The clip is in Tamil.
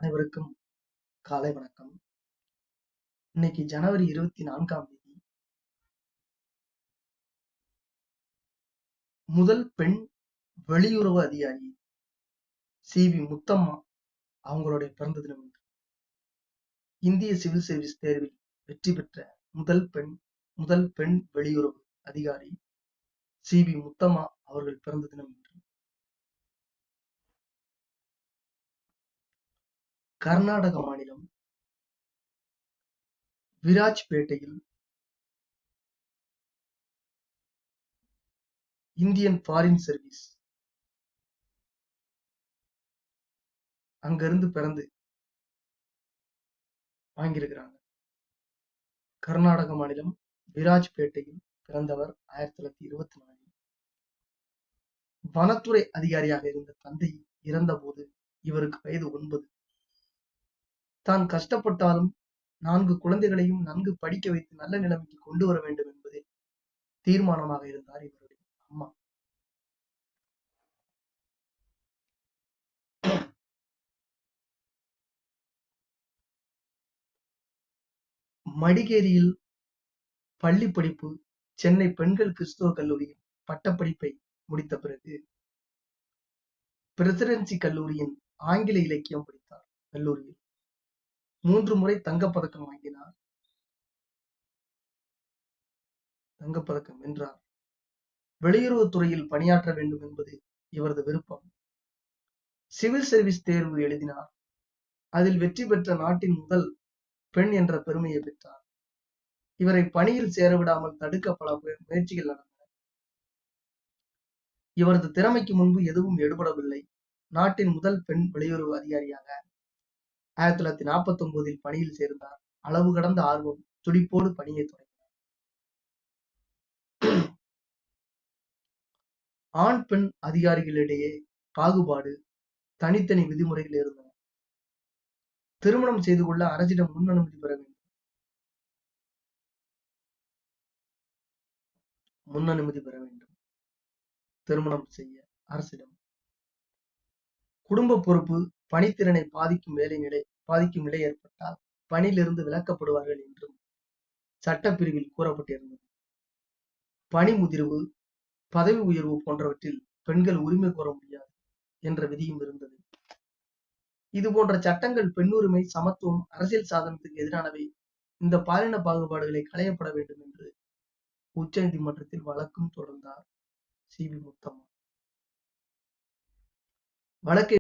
அனைவருக்கும் காலை வணக்கம். இன்னைக்கு ஜனவரி 24ஆம் தேதி. முதல் பெண் வெளியுறவு அதிகாரி சி.வி. முத்தம்மா அவங்களுடைய பிறந்த தினம். இந்திய சிவில் சர்வீஸ் தேர்வில் வெற்றி பெற்ற முதல் பெண் வெளியுறவு அதிகாரி சி.வி. முத்தம்மா அவர்கள் பிறந்த தினம். கர்நாடக மாநிலம் விராஜ்பேட்டையில் இந்தியன் ஃபாரின் சர்வீஸ் அங்கிருந்து பிறந்து வாங்கியிருக்கிறாங்க. கர்நாடக மாநிலம் விராஜ்பேட்டையில் பிறந்தவர் 1924. வனத்துறை அதிகாரியாக இருந்த தந்தை இறந்தபோது இவருக்கு வயது 9. தான் கஷ்டப்பட்டாலும் 4 குழந்தைகளையும் நன்கு படிக்க வைத்து நல்ல நிலைமைக்கு கொண்டு வர வேண்டும் என்பது தீர்மானமாக இருந்தார் இவருடைய அம்மா. மடிகேரியில் பள்ளி படிப்பு, சென்னை பெண்கள் கிறிஸ்துவ கல்லூரியில் பட்டப்படிப்பை முடித்த பிறகு பிரசிடென்சி கல்லூரியின் ஆங்கில இலக்கியம் படித்தார். கல்லூரியில் 3 முறை தங்கப்பதக்கம் வாங்கினார். தங்கப்பதக்கம் வென்றார். வெளியுறவுத்துறையில் பணியாற்ற வேண்டும் என்பது இவரது விருப்பம். சிவில் சர்வீஸ் தேர்வு எழுதினார். அதில் வெற்றி பெற்ற நாட்டின் முதல் பெண் என்ற பெருமையை பெற்றார். இவரை பணியில் சேரவிடாமல் தடுக்க பல முயற்சிகள் நடந்தன. இவரது திறமைக்கு முன்பு எதுவும் எடுபடவில்லை. நாட்டின் முதல் பெண் வெளியுறவு அதிகாரியாக 1949 பணியில் சேர்ந்தார். அளவு கடந்த ஆர்வம், துடிப்போடு பணியை தொடங்கினார். ஆண் பெண் அதிகாரிகளிடையே பாகுபாடு, தனித்தனி விதிமுறைகள் இருந்தன. திருமணம் செய்து கொள்ள அரசிடம் முன் அனுமதி பெற வேண்டும். திருமணம் செய்ய அரசிடம். குடும்ப பொறுப்பு, பணித்திறனை பாதிக்கும் நிலை ஏற்பட்டால் பணியிலிருந்து விலக்கப்படுவார்கள் என்றும் சட்டப்பிரிவில் கூறப்பட்டிருந்தது. பணி முதிர்வு, பதவி உயர்வு போன்றவற்றில் பெண்கள் உரிமை கோர முடியாது என்ற விதியும் இருந்தது. இது போன்ற சட்டங்கள் பெண்ணுரிமை, சமத்துவம், அரசியல் சாதனத்துக்கு எதிரானவை. இந்த பாலின பாகுபாடுகளை களையப்பட வேண்டும் என்று உச்ச நீதிமன்றத்தில் வழக்கும் தொடர்ந்தார் சி.வி. முத்தம்மா. வழக்கை